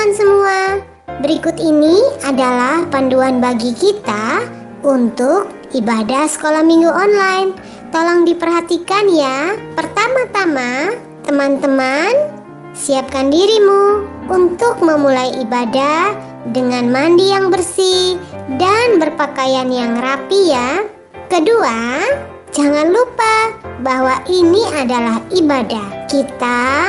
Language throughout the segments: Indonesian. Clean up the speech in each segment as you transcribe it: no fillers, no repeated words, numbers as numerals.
teman-teman semua, berikut ini adalah panduan bagi kita untuk ibadah sekolah minggu online. Tolong diperhatikan ya. Pertama-tama, teman-teman, siapkan dirimu untuk memulai ibadah dengan mandi yang bersih dan berpakaian yang rapi ya. Kedua, jangan lupa bahwa ini adalah ibadah. Kita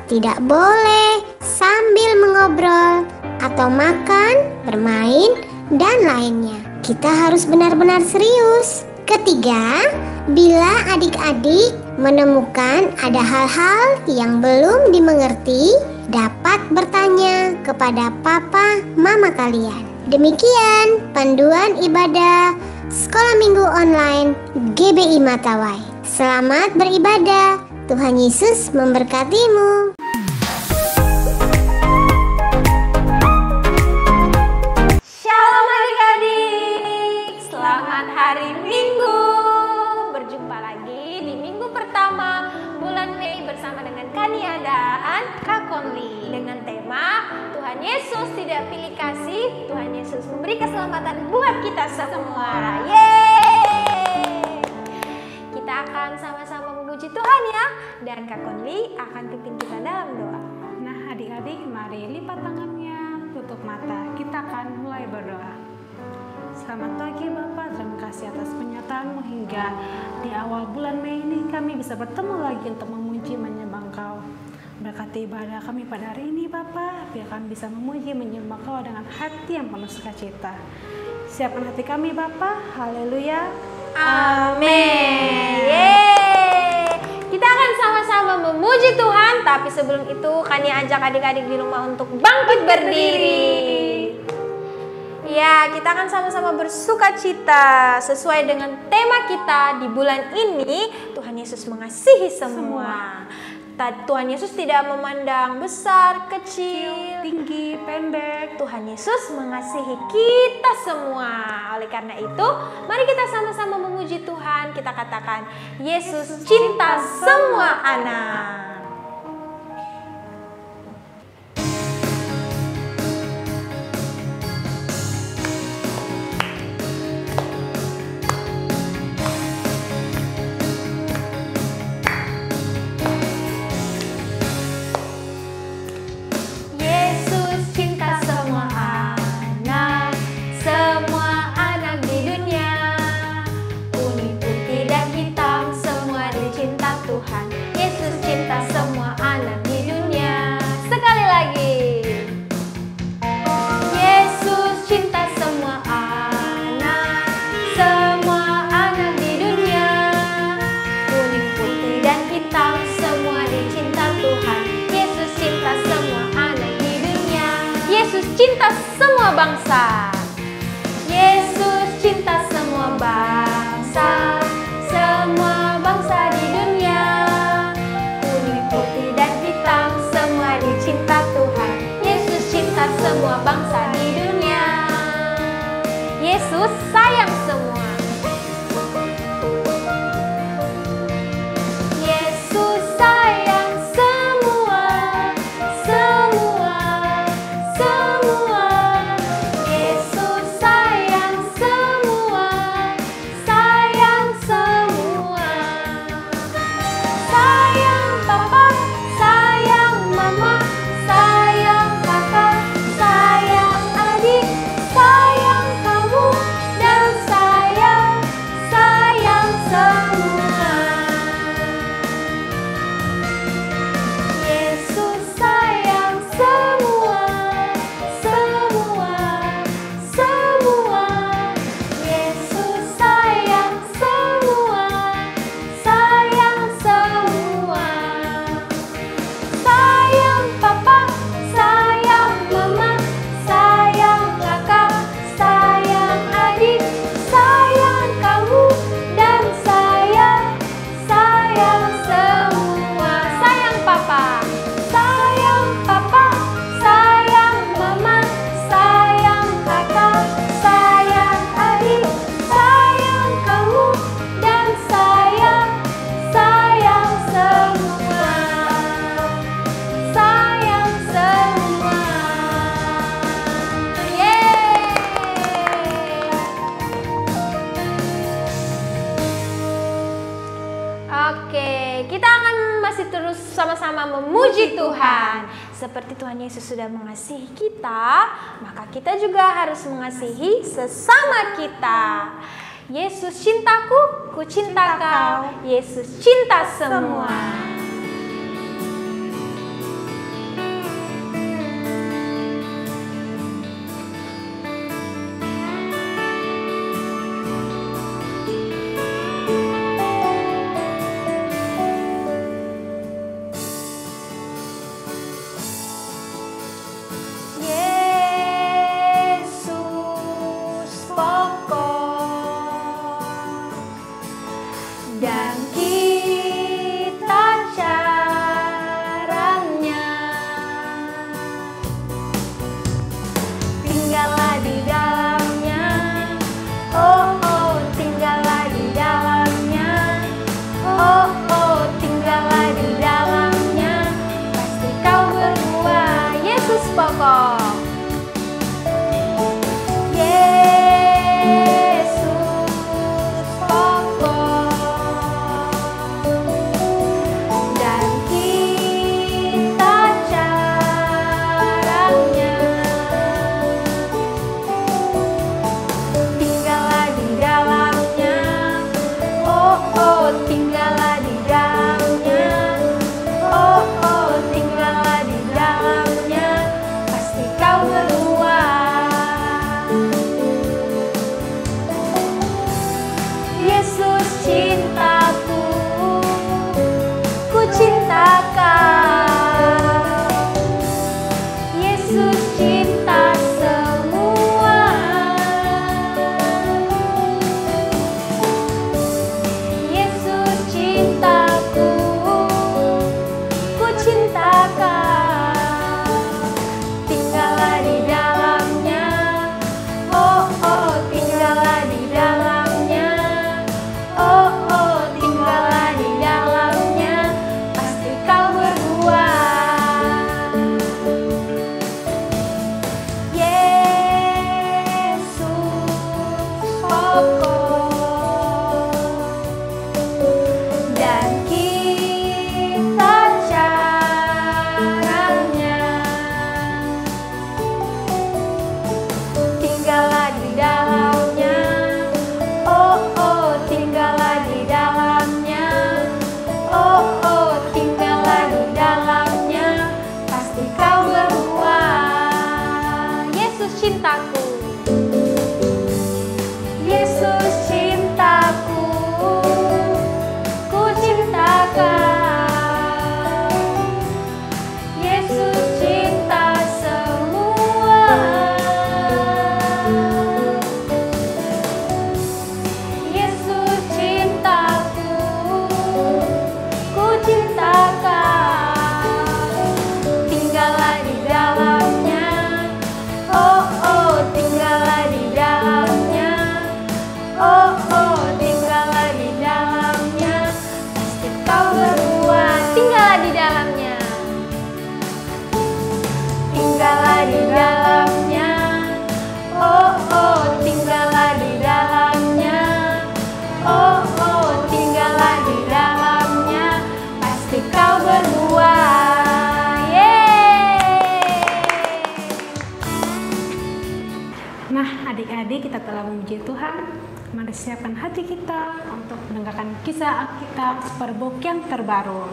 tidak boleh sambil mengobrol atau makan, bermain, dan lainnya. Kita harus benar-benar serius. Ketiga, bila adik-adik menemukan ada hal-hal yang belum dimengerti, dapat bertanya kepada papa mama kalian. Demikian panduan ibadah Sekolah Minggu Online GBI Matawai. Selamat beribadah. Tuhan Yesus memberkatimu. Shalom adik-adik, selamat hari Minggu. Berjumpa lagi di minggu pertama bulan Mei bersama dengan Kania dan Kak Konli dengan tema Tuhan Yesus tidak pilih kasih, Tuhan Yesus memberi keselamatan buat kita semua. Yeay! Kita akan sama-sama memuji Tuhan ya, dan Kak Konli akan pimpin kita dalam doa. Nah adik-adik, mari lipat tangannya, tutup mata, kita akan mulai berdoa. Selamat pagi Bapak, terima kasih atas penyertaan-Mu hingga di awal bulan Mei ini kami bisa bertemu lagi untuk memuji menyembah Engkau. Berkati ibadah kami pada hari ini Bapak, biar kami bisa memuji menyembah Engkau dengan hati yang penuh sukacita. Siapkan hati kami Bapak, haleluya. Amin. Yeay. Kita akan sama-sama memuji Tuhan, tapi sebelum itu Kania ajak adik-adik di rumah untuk bangkit berdiri. Ya, kita akan sama-sama bersuka cita sesuai dengan tema kita di bulan ini. Tuhan Yesus mengasihi semua. Tuhan Yesus tidak memandang besar, kecil, Tinggi, pendek. Tuhan Yesus mengasihi kita semua. Oleh karena itu, mari kita sama-sama memuji Tuhan. Kita katakan, Yesus cinta semua anak. Cinta semua bangsa. Yesus cinta semua bangsa, semua bangsa di dunia. Kuning, putih, dan hitam, semua dicinta Tuhan. Yesus cinta semua bangsa di dunia. Yesus sayang semua. Yesus sayang semua, semua, semua. Yesus sayang semua, sayang semua. Sayang papa, sayang mama, sayang kakak, sayang adik, sayang kamu, dan sayang bersama-sama memuji Tuhan. Seperti Tuhan Yesus sudah mengasihi kita, maka kita juga harus mengasihi sesama kita. Yesus cintaku, ku cinta kau. Yesus cinta semua. Dan kita caranya tinggallah di dalamnya, oh oh tinggallah di dalamnya, oh oh tinggallah di dalamnya, pasti kau berdua Yesus pokok. Cintaku, Yesus cintaku, ku cinta kau. Yesus cinta semua. Yesus cintaku, ku cinta kau. Tinggallah di dalamnya. Oh oh tinggallah di dalamnya, oh oh tinggallah di dalamnya, pasti kau berdua tinggallah di dalamnya, tinggallah di dalamnya, oh oh tinggallah di dalamnya, oh oh tinggallah di dalamnya, pasti kau berdua. Nah, adik-adik, kita telah memuji Tuhan. Mari siapkan hati kita untuk mendengarkan kisah Alkitab Superbook yang terbaru.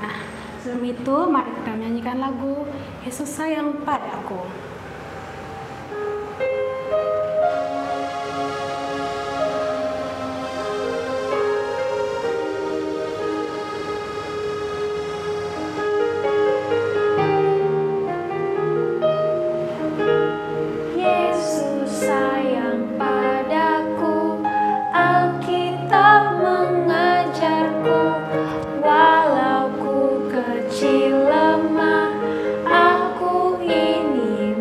Nah, sebelum itu mari kita menyanyikan lagu Yesus Sayang Padaku. Walau ku kecil lemah, aku ini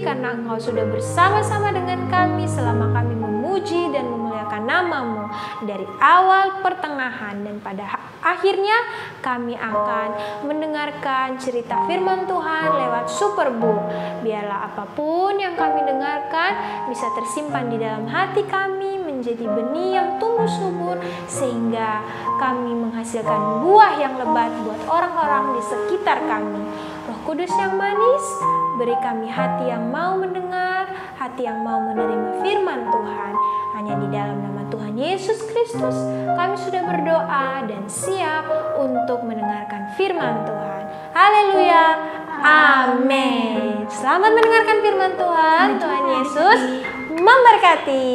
karena Engkau sudah bersama-sama dengan kami selama kami memuji dan memuliakan nama-Mu dari awal, pertengahan, dan pada akhirnya kami akan mendengarkan cerita firman Tuhan lewat Superbook. Biarlah apapun yang kami dengarkan bisa tersimpan di dalam hati kami menjadi benih yang tumbuh subur sehingga kami menghasilkan buah yang lebat buat orang-orang di sekitar kami. Roh Kudus yang manis, beri kami hati yang mau mendengar, hati yang mau menerima firman Tuhan. Hanya di dalam nama Tuhan Yesus Kristus kami sudah berdoa dan siap untuk mendengarkan firman Tuhan. Haleluya, amin. Selamat mendengarkan firman Tuhan. Tuhan Yesus memberkati.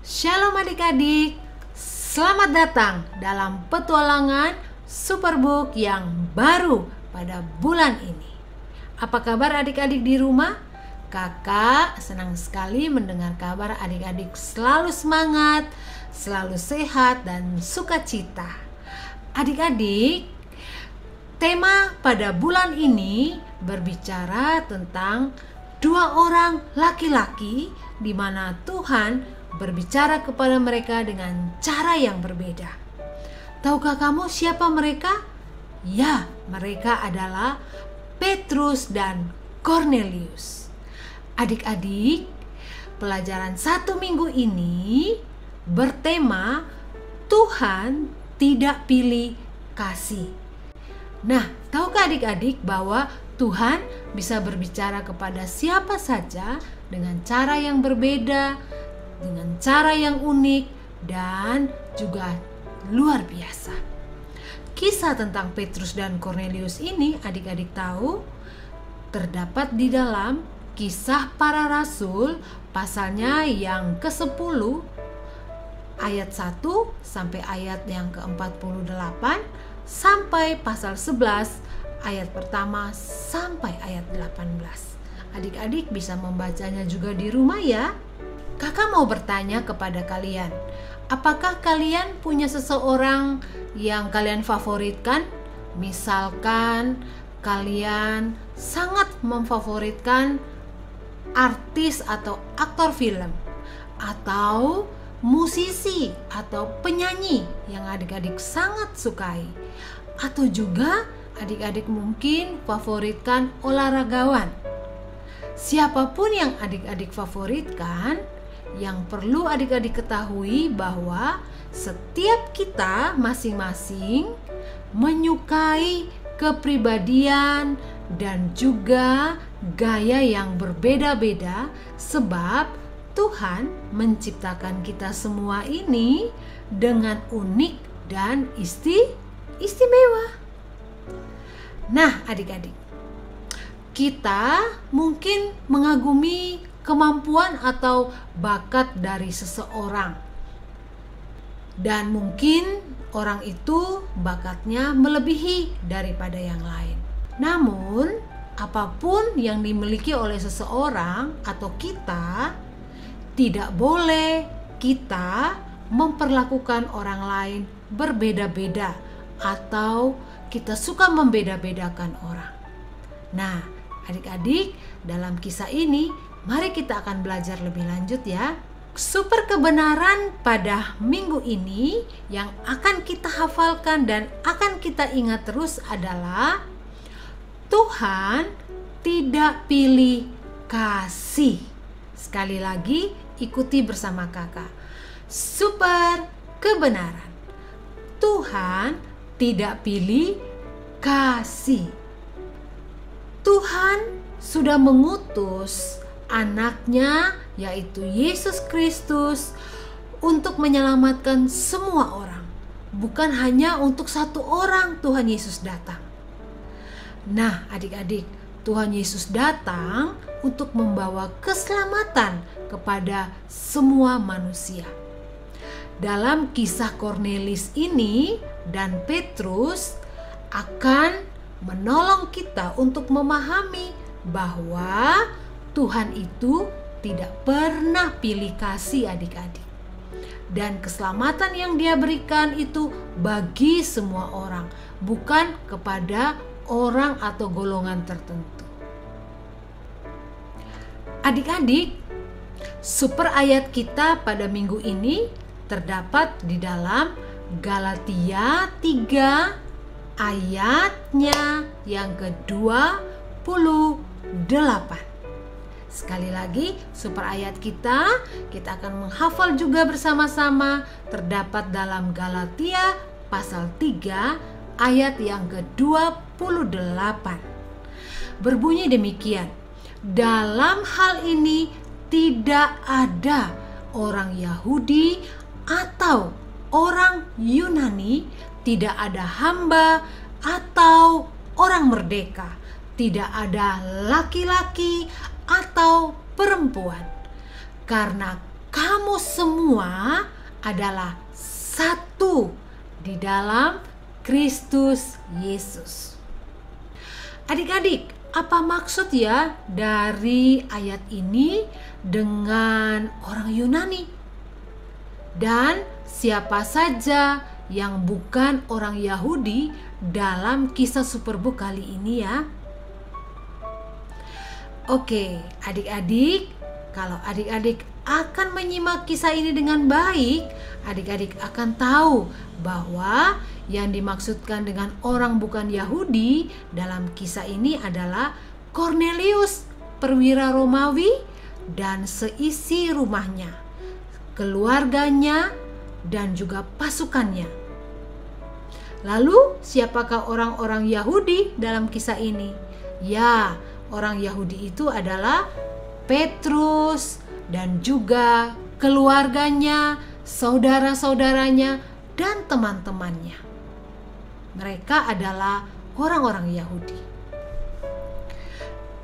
Shalom adik-adik, selamat datang dalam petualangan Superbook yang baru pada bulan ini. Apa kabar adik-adik di rumah? Kakak senang sekali mendengar kabar adik-adik selalu semangat, selalu sehat dan sukacita. Adik-adik, tema pada bulan ini berbicara tentang dua orang laki-laki di mana Tuhan berbicara kepada mereka dengan cara yang berbeda. Tahukah kamu siapa mereka? Ya, mereka adalah Petrus dan Kornelius. Adik-adik, pelajaran 1 minggu ini bertema Tuhan tidak pilih kasih. Nah, tahukah adik-adik bahwa Tuhan bisa berbicara kepada siapa saja dengan cara yang berbeda, dengan cara yang unik dan juga luar biasa. Kisah tentang Petrus dan Kornelius ini adik-adik tahu terdapat di dalam Kisah Para Rasul pasalnya yang ke-10 ayat 1 sampai ayat yang ke-48 sampai pasal 11 ayat pertama sampai ayat 18. Adik-adik bisa membacanya juga di rumah ya. Kakak mau bertanya kepada kalian, apakah kalian punya seseorang yang kalian favoritkan? Misalkan kalian sangat memfavoritkan artis atau aktor film, atau musisi atau penyanyi yang adik-adik sangat sukai, atau juga adik-adik mungkin favoritkan olahragawan. Siapapun yang adik-adik favoritkan, yang perlu adik-adik ketahui bahwa setiap kita masing-masing menyukai kepribadian dan juga gaya yang berbeda-beda, sebab Tuhan menciptakan kita semua ini dengan unik dan istimewa. Nah, adik-adik, kita mungkin mengagumi kemampuan atau bakat dari seseorang, dan mungkin orang itu bakatnya melebihi daripada yang lain. Namun, apapun yang dimiliki oleh seseorang atau kita, tidak boleh kita memperlakukan orang lain berbeda-beda atau kita suka membeda-bedakan orang. Nah, adik-adik, dalam kisah ini mari kita akan belajar lebih lanjut ya. Super kebenaran pada minggu ini yang akan kita hafalkan dan akan kita ingat terus adalah Tuhan tidak pilih kasih. Sekali lagi, ikuti bersama kakak. Super kebenaran. Tuhan tidak pilih kasih. Tuhan sudah mengutus anaknya, yaitu Yesus Kristus, untuk menyelamatkan semua orang. Bukan hanya untuk satu orang Tuhan Yesus datang. Nah, adik-adik, Tuhan Yesus datang untuk membawa keselamatan kepada semua manusia. Dalam kisah Kornelius ini dan Petrus akan menolong kita untuk memahami bahwa Tuhan itu tidak pernah pilih kasih adik-adik. Dan keselamatan yang Dia berikan itu bagi semua orang, bukan kepada orang atau golongan tertentu. Adik-adik, super ayat kita pada minggu ini terdapat di dalam Galatia 3 ayatnya yang ke-28. Sekali lagi, super ayat kita akan menghafal juga bersama-sama, terdapat dalam Galatia pasal 3 ayat yang ke-28. Berbunyi demikian, dalam hal ini tidak ada orang Yahudi atau orang Yunani, tidak ada hamba atau orang merdeka, tidak ada laki-laki atau perempuan, karena kamu semua adalah satu di dalam Kristus Yesus. Adik-adik, apa maksud ya dari ayat ini dengan orang Yunani? Dan siapa saja yang bukan orang Yahudi dalam kisah Superbook kali ini ya? Oke, adik-adik, kalau adik-adik akan menyimak kisah ini dengan baik, adik-adik akan tahu bahwa yang dimaksudkan dengan orang bukan Yahudi dalam kisah ini adalah Kornelius, perwira Romawi, dan seisi rumahnya, keluarganya, dan juga pasukannya. Lalu, siapakah orang-orang Yahudi dalam kisah ini? Ya, orang Yahudi itu adalah Petrus dan juga keluarganya, saudara-saudaranya, dan teman-temannya. Mereka adalah orang-orang Yahudi.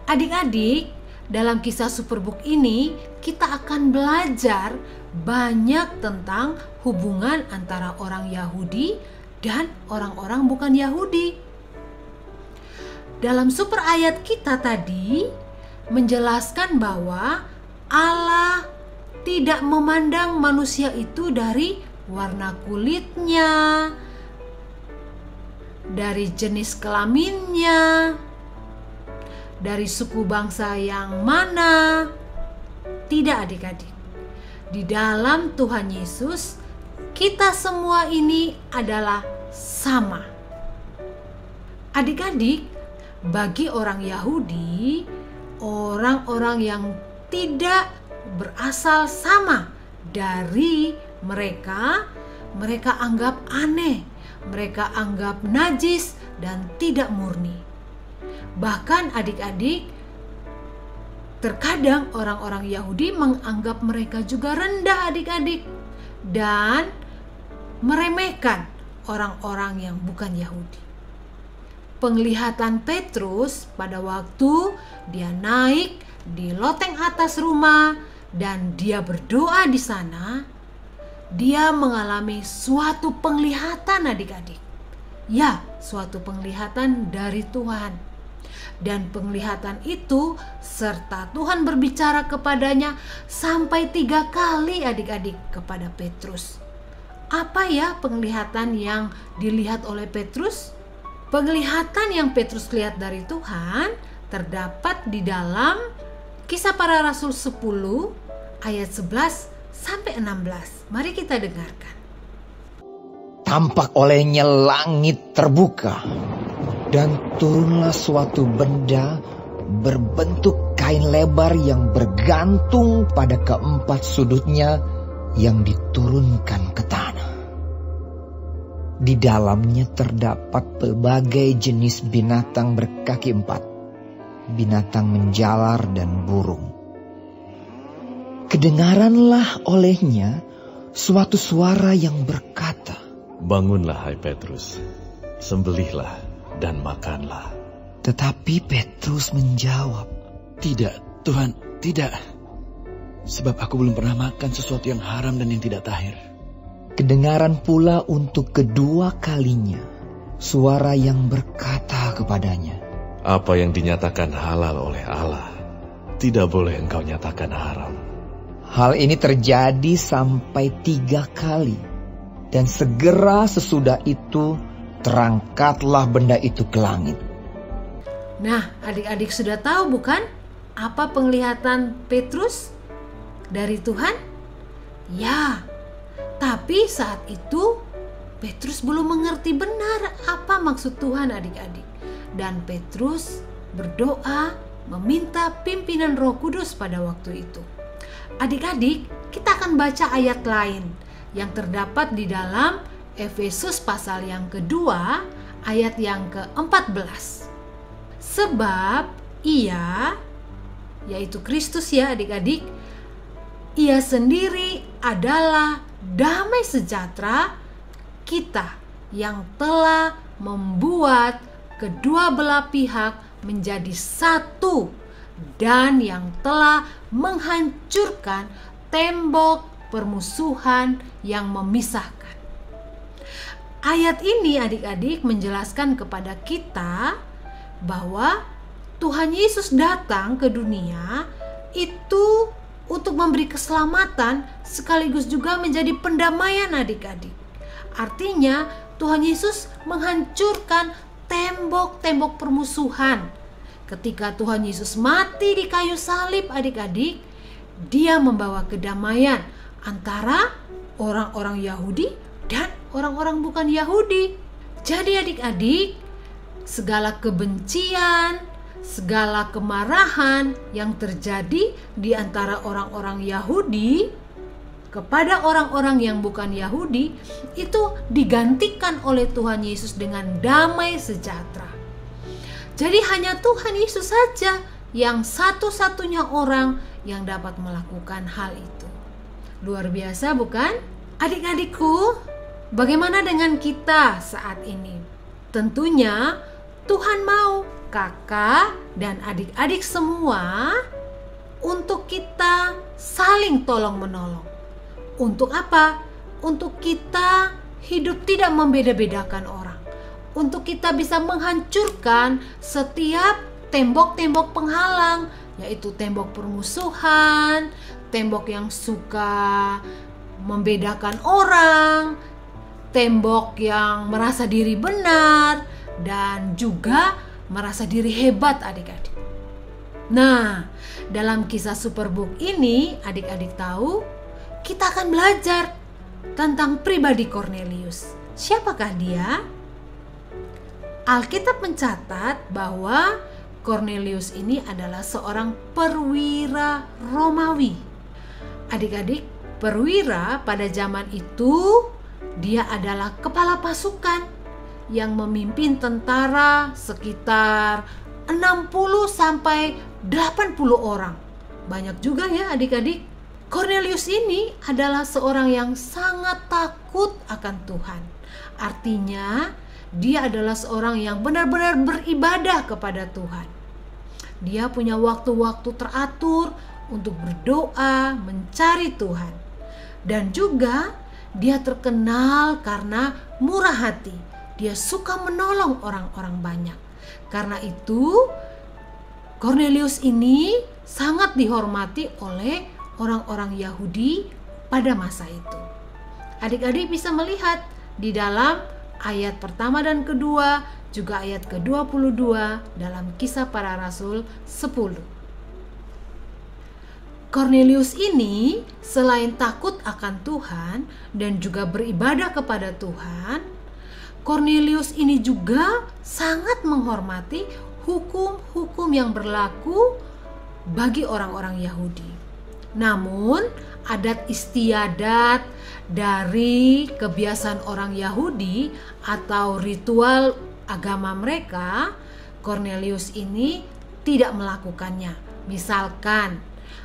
Adik-adik, dalam kisah Superbook ini kita akan belajar banyak tentang hubungan antara orang Yahudi dan orang-orang bukan Yahudi. Dalam super ayat kita tadi menjelaskan bahwa Allah tidak memandang manusia itu dari warna kulitnya, dari jenis kelaminnya, dari suku bangsa yang mana. Tidak adik-adik. Di dalam Tuhan Yesus, kita semua ini adalah sama. Adik-adik, bagi orang Yahudi, orang-orang yang tidak berasal sama dari mereka anggap aneh, mereka anggap najis dan tidak murni. Bahkan adik-adik, terkadang orang-orang Yahudi menganggap mereka juga rendah adik-adik dan meremehkan orang-orang yang bukan Yahudi. Penglihatan Petrus pada waktu dia naik di loteng atas rumah dan dia berdoa di sana, dia mengalami suatu penglihatan adik-adik. Ya, suatu penglihatan dari Tuhan. Dan penglihatan itu serta Tuhan berbicara kepadanya sampai 3 kali adik-adik kepada Petrus. Apa ya penglihatan yang dilihat oleh Petrus? Penglihatan yang Petrus lihat dari Tuhan terdapat di dalam Kisah Para Rasul 10 ayat 11 sampai 16. Mari kita dengarkan. Tampak olehnya langit terbuka, dan turunlah suatu benda berbentuk kain lebar yang bergantung pada keempat sudutnya yang diturunkan ke tanah. Di dalamnya terdapat berbagai jenis binatang berkaki 4, binatang menjalar dan burung. Kedengaranlah olehnya suatu suara yang berkata, "Bangunlah, hai Petrus, sembelihlah dan makanlah." Tetapi Petrus menjawab, "Tidak, Tuhan, tidak. Sebab aku belum pernah makan sesuatu yang haram dan yang tidak tahir." Kedengaran pula untuk kedua kalinya suara yang berkata kepadanya, "Apa yang dinyatakan halal oleh Allah, tidak boleh engkau nyatakan haram." Hal ini terjadi sampai 3 kali, dan segera sesudah itu terangkatlah benda itu ke langit. Nah, adik-adik sudah tahu bukan? apa penglihatan Petrus dari Tuhan? Ya, tapi saat itu Petrus belum mengerti benar apa maksud Tuhan adik-adik. Dan Petrus berdoa meminta pimpinan Roh Kudus pada waktu itu. Adik-adik, kita akan baca ayat lain yang terdapat di dalam Efesus pasal yang kedua ayat yang ke-14. Sebab ia, yaitu Kristus ya adik-adik, ia sendiri adalah damai sejahtera kita yang telah membuat kedua belah pihak menjadi satu dan yang telah menghancurkan tembok permusuhan yang memisahkan. Ayat ini adik-adik menjelaskan kepada kita bahwa Tuhan Yesus datang ke dunia itu untuk memberi keselamatan sekaligus juga menjadi pendamaian adik-adik. Artinya Tuhan Yesus menghancurkan tembok-tembok permusuhan. Ketika Tuhan Yesus mati di kayu salib adik-adik, Dia membawa kedamaian antara orang-orang Yahudi dan orang-orang bukan Yahudi. Jadi adik-adik, segala kebencian, segala kemarahan yang terjadi di antara orang-orang Yahudi kepada orang-orang yang bukan Yahudi itu digantikan oleh Tuhan Yesus dengan damai sejahtera. Jadi hanya Tuhan Yesus saja yang satu-satunya orang yang dapat melakukan hal itu. Luar biasa bukan? Adik-adikku, bagaimana dengan kita saat ini? Tentunya Tuhan mau kakak dan adik-adik semua untuk kita saling tolong-menolong. Untuk apa? Untuk kita hidup tidak membeda-bedakan orang. Untuk kita bisa menghancurkan setiap tembok-tembok penghalang, yaitu tembok permusuhan, tembok yang suka membedakan orang, tembok yang merasa diri benar, dan juga merasa diri hebat adik-adik. Nah, dalam kisah Superbook ini adik-adik tahu kita akan belajar tentang pribadi Kornelius. Siapakah dia? Alkitab mencatat bahwa Kornelius ini adalah seorang perwira Romawi. Adik-adik, perwira pada zaman itu dia adalah kepala pasukan yang memimpin tentara sekitar 60 sampai 80 orang. Banyak juga ya adik-adik. Kornelius ini adalah seorang yang sangat takut akan Tuhan. Artinya, dia adalah seorang yang benar-benar beribadah kepada Tuhan. Dia punya waktu-waktu teratur untuk berdoa, mencari Tuhan. Dan juga dia terkenal karena murah hati. Dia suka menolong orang-orang banyak. Karena itu, Kornelius ini sangat dihormati oleh orang-orang Yahudi pada masa itu. Adik-adik bisa melihat di dalam ayat pertama dan kedua, juga ayat ke-22 dalam Kisah Para Rasul 10. Kornelius ini selain takut akan Tuhan dan juga beribadah kepada Tuhan, Kornelius ini juga sangat menghormati hukum-hukum yang berlaku bagi orang-orang Yahudi. Namun, adat istiadat dari kebiasaan orang Yahudi atau ritual agama mereka, Kornelius ini tidak melakukannya. Misalkan,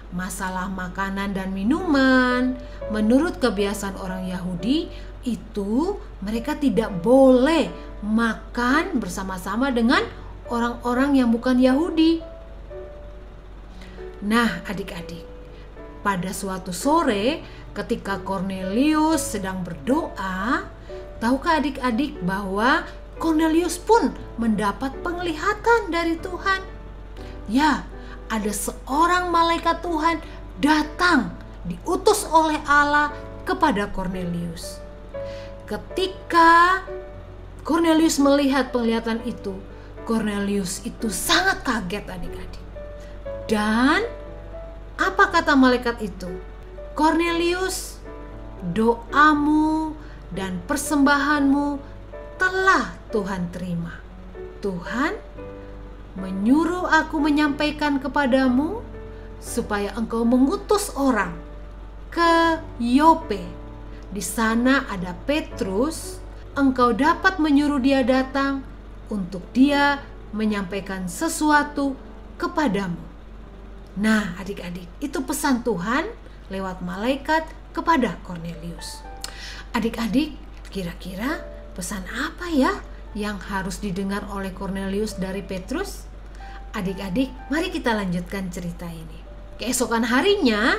masalah makanan dan minuman, menurut kebiasaan orang Yahudi, itu mereka tidak boleh makan bersama-sama dengan orang-orang yang bukan Yahudi. Nah, adik-adik, pada suatu sore ketika Kornelius sedang berdoa, tahukah adik-adik bahwa Kornelius pun mendapat penglihatan dari Tuhan? Ya, ada seorang malaikat Tuhan datang diutus oleh Allah kepada Kornelius. Ketika Kornelius melihat penglihatan itu, Kornelius itu sangat kaget adik-adik. Dan apa kata malaikat itu? Kornelius, doamu dan persembahanmu telah Tuhan terima. Tuhan menyuruh aku menyampaikan kepadamu supaya engkau mengutus orang ke Yope. Di sana ada Petrus, engkau dapat menyuruh dia datang untuk dia menyampaikan sesuatu kepadamu. Nah, adik-adik, itu pesan Tuhan lewat malaikat kepada Kornelius. Adik-adik, kira-kira pesan apa ya yang harus didengar oleh Kornelius dari Petrus? Adik-adik, mari kita lanjutkan cerita ini. Keesokan harinya,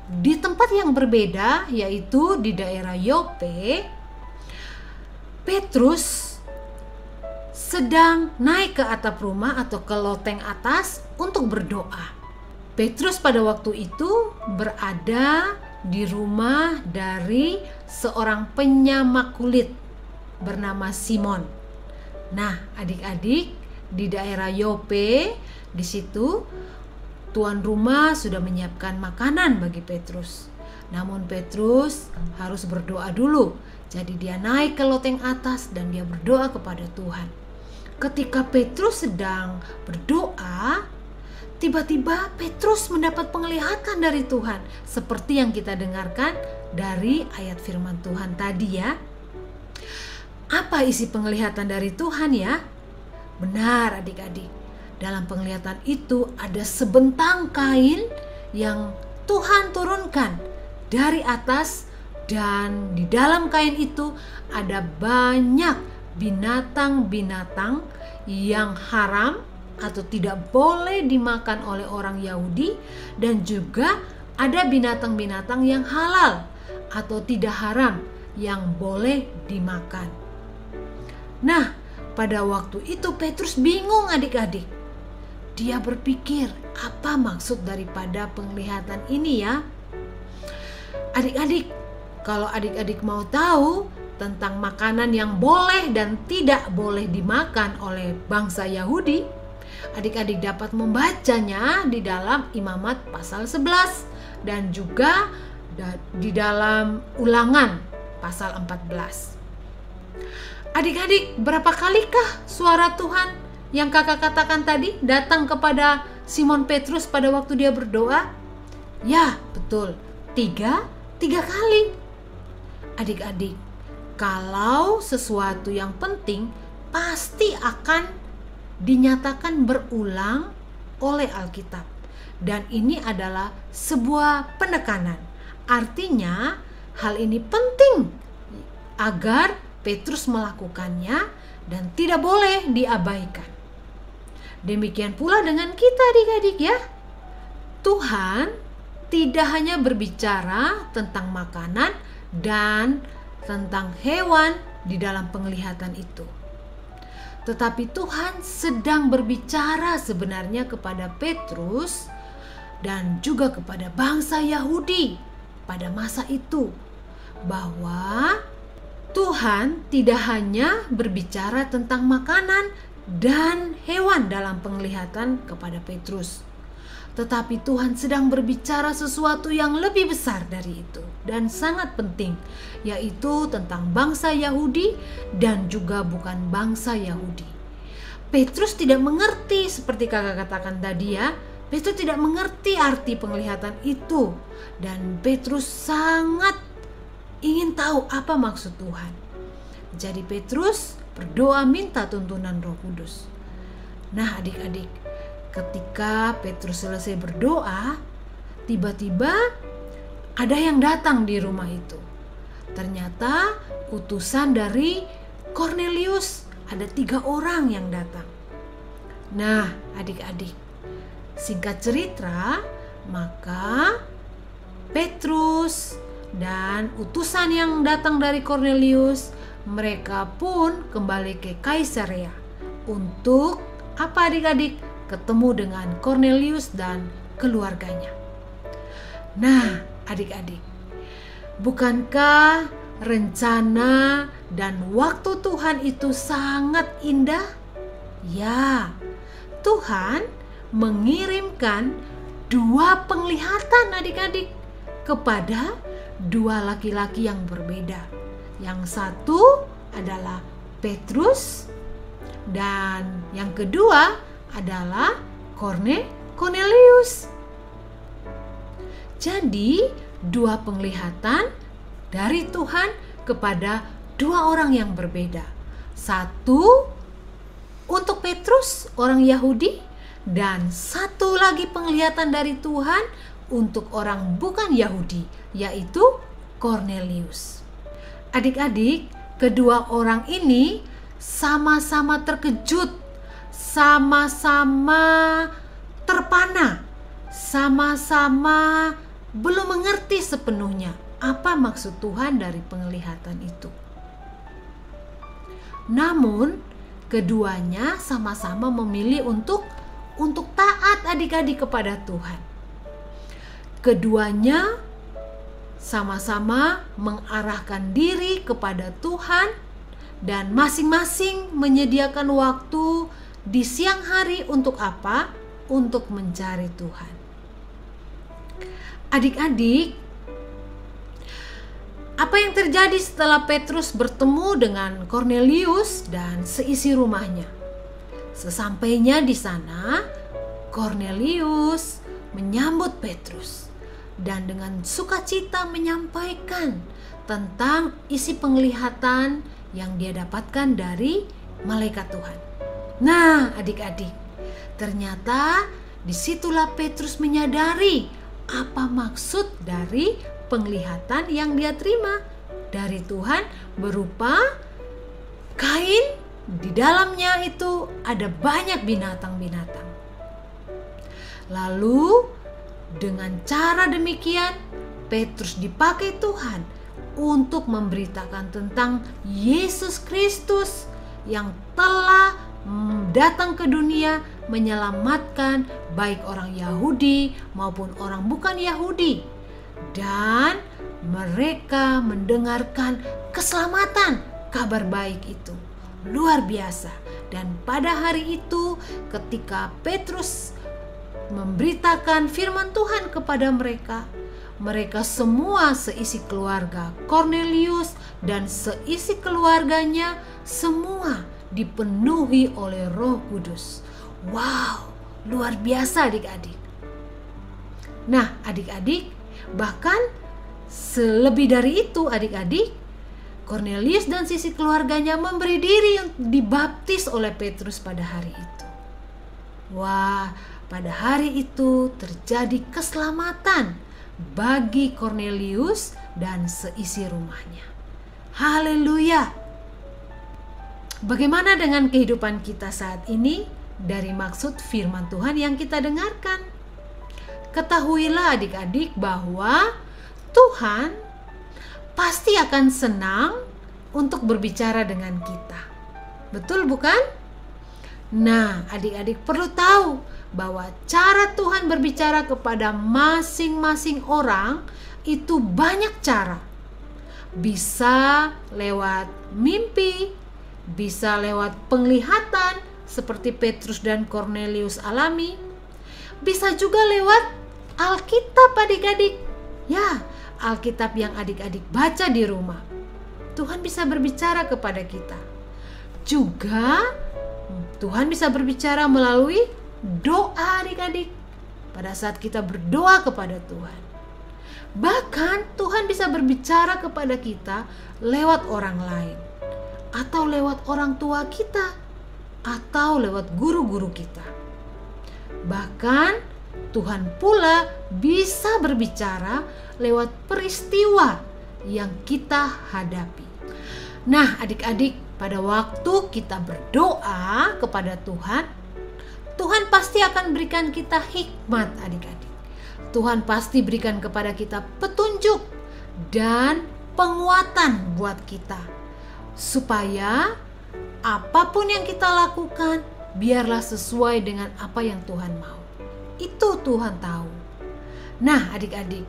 di tempat yang berbeda, yaitu di daerah Yope, Petrus sedang naik ke atap rumah atau ke loteng atas untuk berdoa. Petrus pada waktu itu berada di rumah dari seorang penyamak kulit bernama Simon. Nah, adik-adik, di daerah Yope, di situ tuan rumah sudah menyiapkan makanan bagi Petrus. Namun Petrus harus berdoa dulu. Jadi dia naik ke loteng atas dan dia berdoa kepada Tuhan. Ketika Petrus sedang berdoa, tiba-tiba Petrus mendapat penglihatan dari Tuhan, seperti yang kita dengarkan dari ayat firman Tuhan tadi ya. Apa isi penglihatan dari Tuhan ya? Benar adik-adik, dalam penglihatan itu ada sebentang kain yang Tuhan turunkan dari atas, dan di dalam kain itu ada banyak binatang-binatang yang haram atau tidak boleh dimakan oleh orang Yahudi, dan juga ada binatang-binatang yang halal atau tidak haram yang boleh dimakan. Nah, pada waktu itu Petrus bingung adik-adik. Dia berpikir, apa maksud daripada penglihatan ini ya? Adik-adik, kalau adik-adik mau tahu tentang makanan yang boleh dan tidak boleh dimakan oleh bangsa Yahudi, adik-adik dapat membacanya di dalam Imamat pasal 11 dan juga di dalam Ulangan pasal 14. Adik-adik, berapa kalikah suara Tuhan yang kakak katakan tadi datang kepada Simon Petrus pada waktu dia berdoa? Ya, betul, tiga kali. Adik-adik, kalau sesuatu yang penting pasti akan dinyatakan berulang oleh Alkitab. Dan ini adalah sebuah penekanan. Artinya hal ini penting agar Petrus melakukannya dan tidak boleh diabaikan. Demikian pula dengan kita adik-adik ya. Tuhan tidak hanya berbicara tentang makanan dan tentang hewan di dalam penglihatan itu. Tetapi Tuhan sedang berbicara sebenarnya kepada Petrus dan juga kepada bangsa Yahudi pada masa itu, bahwa Tuhan tidak hanya berbicara tentang makanan dan hewan dalam penglihatan kepada Petrus, tetapi Tuhan sedang berbicara sesuatu yang lebih besar dari itu dan sangat penting, yaitu tentang bangsa Yahudi dan juga bukan bangsa Yahudi. Petrus tidak mengerti, seperti kakak katakan tadi ya, Petrus tidak mengerti arti penglihatan itu, dan Petrus sangat ingin tahu apa maksud Tuhan. Jadi Petrus berdoa minta tuntunan Roh Kudus. Nah adik-adik, ketika Petrus selesai berdoa, tiba-tiba ada yang datang di rumah itu. Ternyata utusan dari Kornelius, ada 3 orang yang datang. Nah adik-adik, singkat cerita, maka Petrus dan utusan yang datang dari Kornelius, mereka pun kembali ke Kaisarea untuk apa adik-adik? Ketemu dengan Kornelius dan keluarganya. Nah adik-adik, bukankah rencana dan waktu Tuhan itu sangat indah? Ya, Tuhan mengirimkan 2 penglihatan adik-adik kepada 2 laki-laki yang berbeda. Yang satu adalah Petrus dan yang kedua adalah Kornelius. Jadi 2 penglihatan dari Tuhan kepada 2 orang yang berbeda. Satu untuk Petrus, orang Yahudi, dan satu lagi penglihatan dari Tuhan untuk orang bukan Yahudi, yaitu Kornelius. Adik-adik, kedua orang ini sama-sama terkejut, sama-sama terpana, sama-sama belum mengerti sepenuhnya apa maksud Tuhan dari penglihatan itu. Namun, keduanya sama-sama memilih untuk taat adik-adik kepada Tuhan. Keduanya sama-sama mengarahkan diri kepada Tuhan dan masing-masing menyediakan waktu di siang hari untuk apa? Untuk mencari Tuhan. Adik-adik, apa yang terjadi setelah Petrus bertemu dengan Kornelius dan seisi rumahnya? Sesampainya di sana, Kornelius menyambut Petrus dan dengan sukacita menyampaikan tentang isi penglihatan yang dia dapatkan dari malaikat Tuhan. Nah, adik-adik, ternyata disitulah Petrus menyadari apa maksud dari penglihatan yang dia terima dari Tuhan berupa kain, di dalamnya itu ada banyak binatang-binatang. Lalu dengan cara demikian Petrus dipakai Tuhan untuk memberitakan tentang Yesus Kristus yang telah datang ke dunia menyelamatkan baik orang Yahudi maupun orang bukan Yahudi, dan mereka mendengarkan keselamatan kabar baik itu. Luar biasa. Dan pada hari itu ketika Petrus memberitakan firman Tuhan kepada mereka, mereka semua seisi keluarga Kornelius dan seisi keluarganya semua dipenuhi oleh Roh Kudus. Wow, luar biasa adik-adik. Nah, adik-adik, bahkan selebih dari itu adik-adik, Kornelius dan sisi keluarganya memberi diri yang dibaptis oleh Petrus pada hari itu. Wah, pada hari itu terjadi keselamatan bagi Kornelius dan seisi rumahnya. Haleluya. Bagaimana dengan kehidupan kita saat ini dari maksud firman Tuhan yang kita dengarkan? Ketahuilah adik-adik bahwa Tuhan pasti akan senang untuk berbicara dengan kita. Betul bukan? Nah, adik-adik perlu tahu bahwa cara Tuhan berbicara kepada masing-masing orang itu banyak cara. Bisa lewat mimpi, bisa lewat penglihatan seperti Petrus dan Kornelius alami, bisa juga lewat Alkitab adik-adik. Ya, Alkitab yang adik-adik baca di rumah. Tuhan bisa berbicara kepada kita. Juga Tuhan bisa berbicara melalui doa adik-adik. Pada saat kita berdoa kepada Tuhan. Bahkan Tuhan bisa berbicara kepada kita lewat orang lain, atau lewat orang tua kita, atau lewat guru-guru kita. Bahkan Tuhan pula bisa berbicara lewat peristiwa yang kita hadapi. Nah, adik-adik, pada waktu kita berdoa kepada Tuhan, Tuhan pasti akan berikan kita hikmat adik-adik. Tuhan pasti berikan kepada kita petunjuk dan penguatan buat kita, supaya apapun yang kita lakukan biarlah sesuai dengan apa yang Tuhan mau. Itu Tuhan tahu. Nah, adik-adik,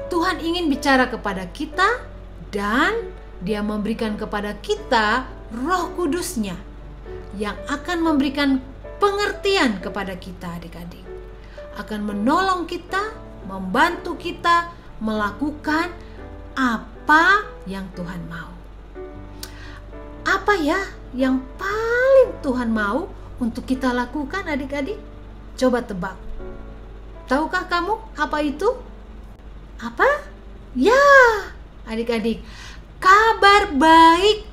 Tuhan ingin bicara kepada kita dan Dia memberikan kepada kita Roh Kudus-Nya yang akan memberikan pengertian kepada kita adik-adik. akan menolong kita, membantu kita melakukan apa yang Tuhan mau. Apa ya yang paling Tuhan mau untuk kita lakukan, adik-adik? Coba tebak. Tahukah kamu apa itu? Apa? Ya, adik-adik, kabar baik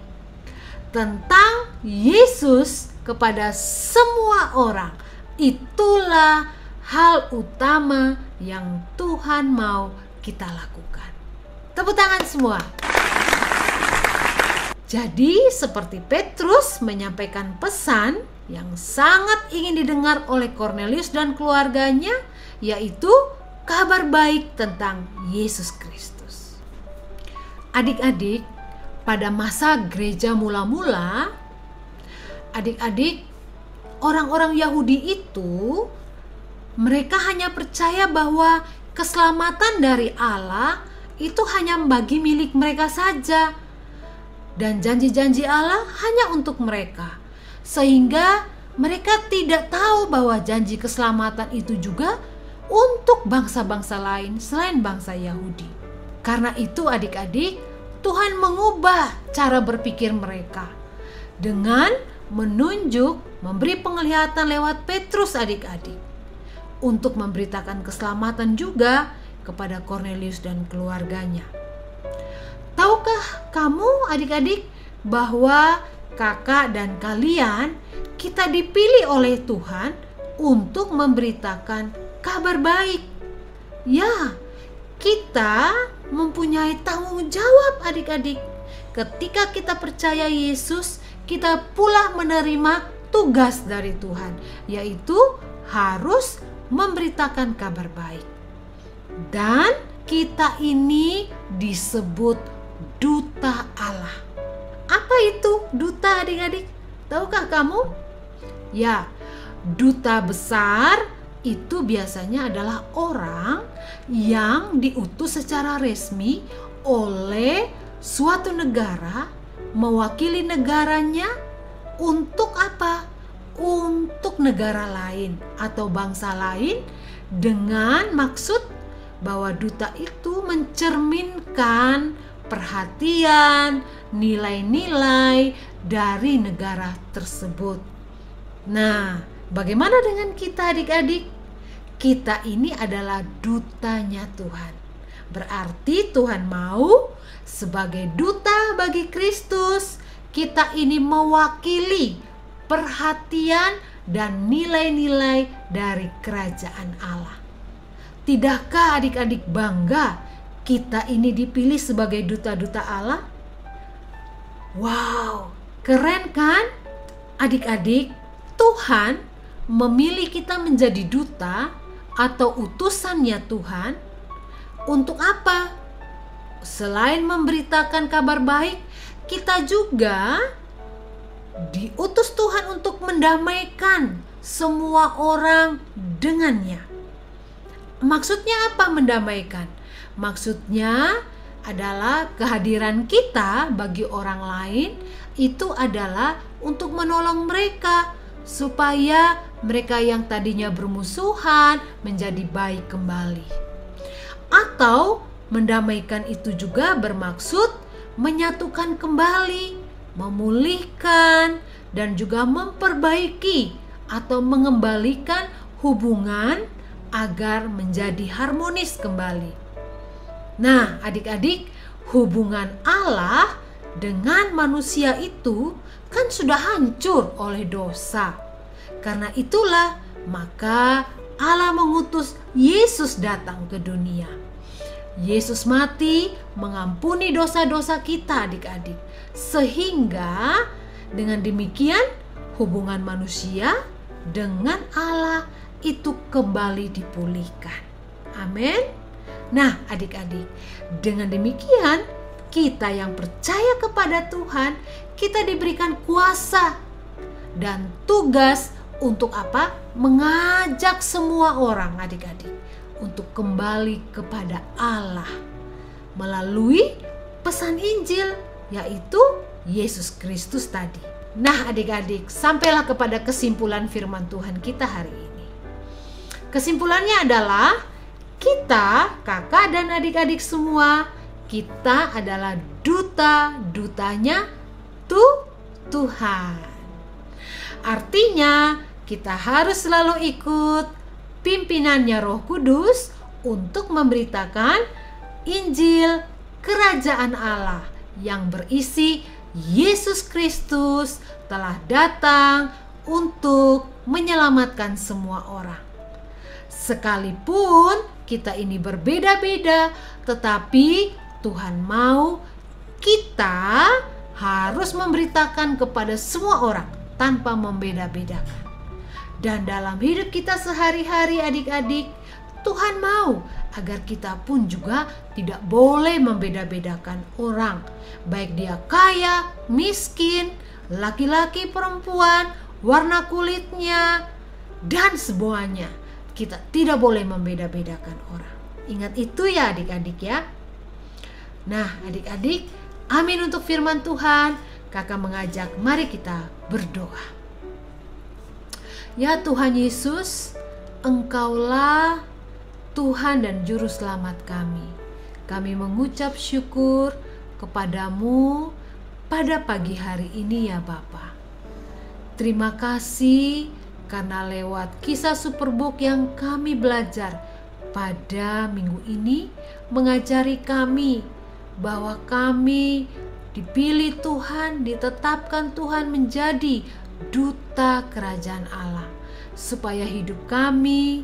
tentang Yesus kepada semua orang. Itulah hal utama yang Tuhan mau kita lakukan. Tepuk tangan semua. Jadi seperti Petrus menyampaikan pesan yang sangat ingin didengar oleh Kornelius dan keluarganya, yaitu kabar baik tentang Yesus Kristus. Adik-adik, pada masa gereja mula-mula, adik-adik, orang-orang Yahudi itu, mereka hanya percaya bahwa keselamatan dari Allah itu hanya bagi milik mereka saja. Dan janji-janji Allah hanya untuk mereka. Sehingga mereka tidak tahu bahwa janji keselamatan itu juga untuk bangsa-bangsa lain selain bangsa Yahudi. Karena itu adik-adik, Tuhan mengubah cara berpikir mereka dengan menunjuk, memberi penglihatan lewat Petrus adik-adik, untuk memberitakan keselamatan juga kepada Kornelius dan keluarganya. Tahukah kamu adik-adik bahwa kakak dan kalian, kita dipilih oleh Tuhan untuk memberitakan kabar baik. Ya, kita mempunyai tanggung jawab adik-adik. Ketika kita percaya Yesus, kita pula menerima tugas dari Tuhan, yaitu harus memberitakan kabar baik. Dan kita ini disebut duta Allah. Apa itu duta adik-adik? Tahukah kamu? Ya, duta besar itu biasanya adalah orang yang diutus secara resmi oleh suatu negara, mewakili negaranya untuk apa? Untuk negara lain atau bangsa lain, dengan maksud bahwa duta itu mencerminkan perhatian, nilai-nilai dari negara tersebut. Nah, bagaimana dengan kita adik-adik? Kita ini adalah dutanya Tuhan. Berarti Tuhan mau sebagai duta bagi Kristus, kita ini mewakili perhatian dan nilai-nilai dari kerajaan Allah. Tidakkah adik-adik bangga kita ini dipilih sebagai duta-duta Allah? Wow, keren kan? Adik-adik, Tuhan memilih kita menjadi duta atau utusannya Tuhan untuk apa? Selain memberitakan kabar baik, kita juga diutus Tuhan untuk mendamaikan semua orang dengannya. Maksudnya apa mendamaikan? Maksudnya adalah kehadiran kita bagi orang lain itu adalah untuk menolong mereka supaya mereka yang tadinya bermusuhan menjadi baik kembali. Atau mendamaikan itu juga bermaksud menyatukan kembali, memulihkan, dan juga memperbaiki atau mengembalikan hubungan agar menjadi harmonis kembali. Nah, adik-adik, hubungan Allah dengan manusia itu kan sudah hancur oleh dosa. Karena itulah maka Allah mengutus Yesus datang ke dunia. Yesus mati mengampuni dosa-dosa kita adik-adik. Sehingga dengan demikian hubungan manusia dengan Allah itu kembali dipulihkan. Amin. Nah adik-adik, dengan demikian kita yang percaya kepada Tuhan, kita diberikan kuasa dan tugas untuk apa? Mengajak semua orang adik-adik untuk kembali kepada Allah melalui pesan Injil, yaitu Yesus Kristus tadi. Nah adik-adik, sampailah kepada kesimpulan firman Tuhan kita hari ini. Kesimpulannya adalah kita, kakak dan adik-adik semua, kita adalah duta-dutanya Tuhan. Artinya kita harus selalu ikut pimpinannya Roh Kudus untuk memberitakan Injil Kerajaan Allah yang berisi Yesus Kristus telah datang untuk menyelamatkan semua orang. Sekalipun kita ini berbeda-beda, tetapi Tuhan mau kita harus memberitakan kepada semua orang tanpa membeda-bedakan. Dan dalam hidup kita sehari-hari adik-adik, Tuhan mau agar kita pun juga tidak boleh membeda-bedakan orang, baik dia kaya, miskin, laki-laki, perempuan, warna kulitnya, dan semuanya. Kita tidak boleh membeda-bedakan orang. Ingat itu ya adik-adik ya. Nah adik-adik, amin untuk firman Tuhan. Kakak mengajak mari kita berdoa. Ya Tuhan Yesus, Engkaulah Tuhan dan Juru Selamat kami. Kami mengucap syukur kepadamu pada pagi hari ini ya Bapa. Terima kasih karena lewat kisah Superbook yang kami belajar pada minggu ini mengajari kami bahwa kami dipilih Tuhan, ditetapkan Tuhan menjadi duta kerajaan Allah, supaya hidup kami,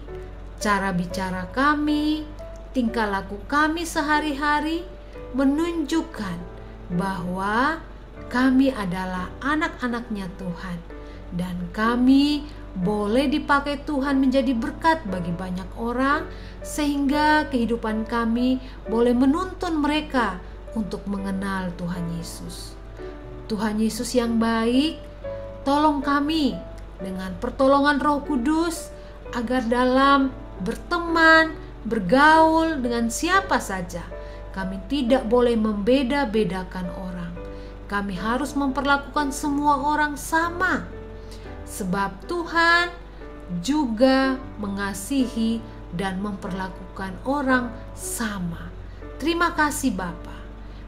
cara bicara kami, tingkah laku kami sehari-hari menunjukkan bahwa kami adalah anak-anaknya Tuhan dan kami boleh dipakai Tuhan menjadi berkat bagi banyak orang, sehingga kehidupan kami boleh menuntun mereka untuk mengenal Tuhan Yesus. Tuhan Yesus yang baik, tolong kami dengan pertolongan Roh Kudus agar dalam berteman, bergaul dengan siapa saja, kami tidak boleh membeda-bedakan orang. Kami harus memperlakukan semua orang sama, sebab Tuhan juga mengasihi dan memperlakukan orang sama. Terima kasih Bapa.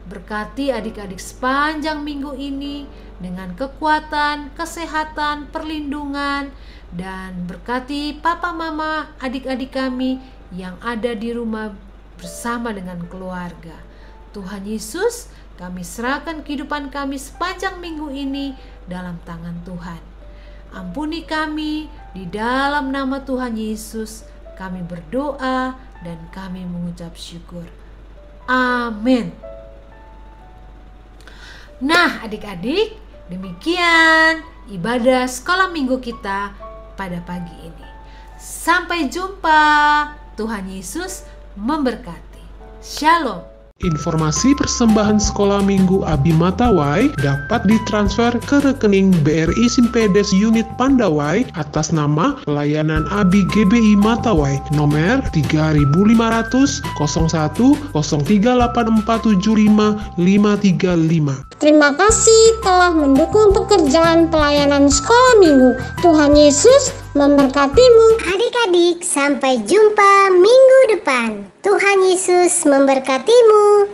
Berkati adik-adik sepanjang minggu ini dengan kekuatan, kesehatan, perlindungan, dan berkati papa mama adik-adik kami yang ada di rumah bersama dengan keluarga. Tuhan Yesus, kami serahkan kehidupan kami sepanjang minggu ini dalam tangan Tuhan. Ampuni kami di dalam nama Tuhan Yesus. Kami berdoa dan kami mengucap syukur. Amin. Nah adik-adik, demikian ibadah sekolah minggu kita pada pagi ini. Sampai jumpa. Tuhan Yesus memberkati. Shalom. Informasi persembahan sekolah minggu Abi Matawai dapat ditransfer ke rekening BRI Simpedes Unit Pandawai atas nama Pelayanan Abi GBI Matawai nomor 3500 01 038475 535. Terima kasih telah mendukung pekerjaan pelayanan sekolah minggu. Tuhan Yesus memberkatimu. Adik-adik, sampai jumpa minggu depan. Tuhan Yesus memberkatimu.